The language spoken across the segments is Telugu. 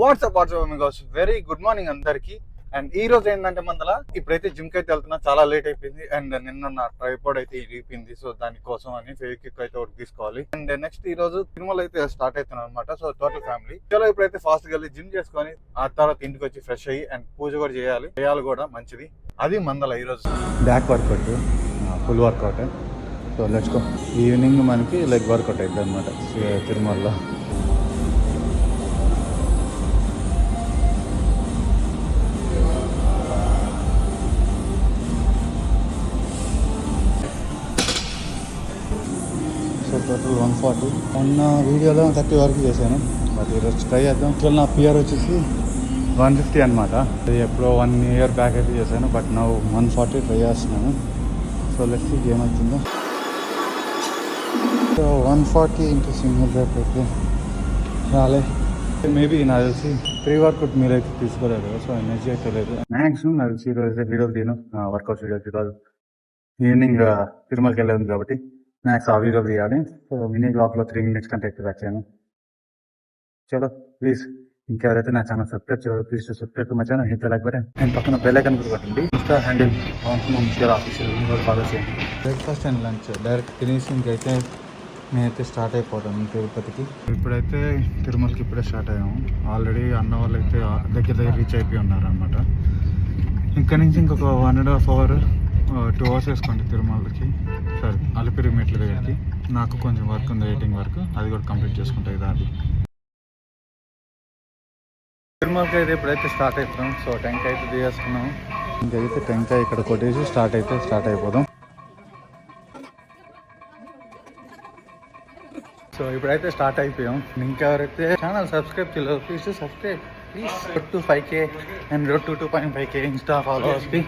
వాట్సాప్ వెరీ గుడ్ మార్నింగ్ అందరికి. అండ్ ఈ రోజు ఏంటంటే మందల ఇప్పుడైతే జిమ్ కి అయితే వెళ్తున్నా, చాలా లేట్ అయిపోయింది. అండ్ నిన్న నా ట్రైపాడ్ అయితే ఇరిగిపోయింది. సో దానికోసం అని ఫెవిక్విక్ అయితే ఒకటి తీసుకోవాలి. అండ్ నెక్స్ట్ ఈ రోజు తిరుమల అయితే స్టార్ట్ అవుతున్నాం అనమాట. సో టోటల్ ఫ్యామిలీ చలో ఇప్పుడైతే ఫాస్ట్ గా వెళ్ళి జిమ్ చేసుకొని ఆ తర్వాత ఇంటికి వచ్చి ఫ్రెష్ అయ్యి అండ్ పూజ కూడా చేయాలి కూడా మంచిది. అది మందల ఈ రోజు back workout, full workout. So let's go. Evening మనకి లెగ్ వర్కౌట్ అవుతుంది అనమాట తిరుమలలో. So total 140. మొన్న వీడియోలో 30 వరకు చేశాను, బట్ ఈరోజు ట్రై చేద్దాం. అసలు నా పిఆర్ వచ్చేసి 150 అనమాట. అది ఎప్పుడో 1 year బ్యాక్ అయితే చేశాను, బట్ నా 140 ట్రై చేస్తున్నాను. సో లెట్స్ సీ ఏమవుతుందో. సో 140 ఇంటూ సింగిల్ రేప్ అయితే రాలే. మేబీ నాకు తెలిసి ప్రీ వర్కౌట్ మీరు అయితే తీసుకోలేదు, సో ఎనర్జీ అయితే లేదు. మ్యాక్సిమం నాకు తెలిసి ఈరోజు వీడియో తీను వర్కౌట్ వీడియో ఈరోజు ఈవినింగ్ తిరుమలకి వెళ్ళేది కాబట్టి మ్యాక్స్ ఆ వీడియో తీయాలి. సో మినీ బ్లాగ్లో 3 minutes కంటే ఎక్కువ వచ్చాను. చలో ప్లీజ్ ఇంకెవరైతే నా ఛానల్ సబ్స్క్రైబ్ చేయరు ప్లీజ్ సబ్స్క్రైబ్ మా channel, hit like button and పక్కన బెల్ ఐకాన్ కూడా కొట్టండి. ఇన్స్టా హ్యాండిల్ ఆఫీషియల్ ఫాలో చేయండి. బ్రేక్ఫాస్ట్ అండ్ లంచ్ డైరెక్ట్ తినేసి ఇంకైతే నేనైతే స్టార్ట్ అయిపోతాను తిరుపతికి. ఇప్పుడైతే తిరుమలకి ఇప్పుడే స్టార్ట్ అయ్యాము. ఆల్రెడీ అన్న వాళ్ళు అయితే దగ్గర రీచ్ అయిపోయి ఉన్నారు అనమాట. ఇక్కడ నుంచి ఇంకొక 1.5 hour 2 hours వేసుకోండి తిరుమలకి. సరే అలిపిరి మెట్ల దగ్గరికి. నాకు కొంచెం వర్క్ ఉంది, ఎడిటింగ్ వర్క్, అది కూడా కంప్లీట్ చేసుకుంటాయి దాన్ని. తిరుమలకి అయితే ఇప్పుడైతే స్టార్ట్ అయిపోతాం. సో టెంకాయ అయితే తీసేసుకున్నాము. ఇంకైతే టెంకాయ ఇక్కడ కొట్టేసి స్టార్ట్ అయిపోదాం. సో ఇప్పుడైతే స్టార్ట్ అయిపోయాం. ఇంకెవరైతే ఛానల్ సబ్స్క్రైబ్ చేయలేదు please subscribe please. Road to 5K and road to 2.5K insta ఫాలోవర్స్కి.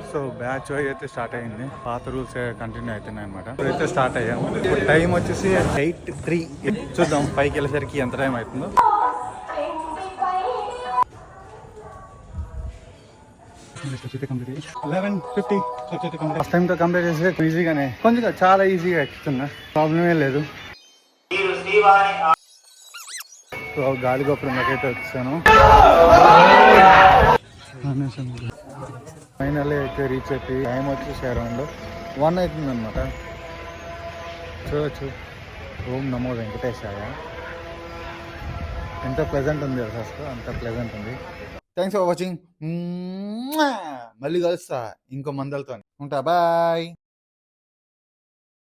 సో బ్యాచ్ అయితే స్టార్ట్ అయింది. పాత రూల్స్ కంటిన్యూ అవుతున్నాయి అనమాట. ఇప్పుడైతే స్టార్ట్ అయ్యాము. ఇప్పుడు టైం వచ్చేసి 8:03. చూద్దాం 5కి వెళ్ళేసరికి ఎంత టైం అవుతుందో. ఫస్ట్ టైంతో కంప్లీట్ చేస్తే ఈజీగానే, కొంచెం చాలా ఈజీగా ఎక్కుతున్నా, ప్రాబ్లమే లేదు. సో గాలి గోపురంలోకైతే వచ్చాను. ఫైనల్లీ అయితే రీచ్ అయిపోయి టైం వచ్చేసి అరౌండ్ 1 అవుతుంది అనమాట. చూడొచ్చు ఓం నమో వెంకటేశాయ. ఎంత ప్లెజెంట్ ఉంది అసలు, అంత ప్లెజెంట్ ఉంది. Thanks for watching. మళ్ళీ కలుస్తా ఇంకో మందలతో. ఉంటా, బాయ్.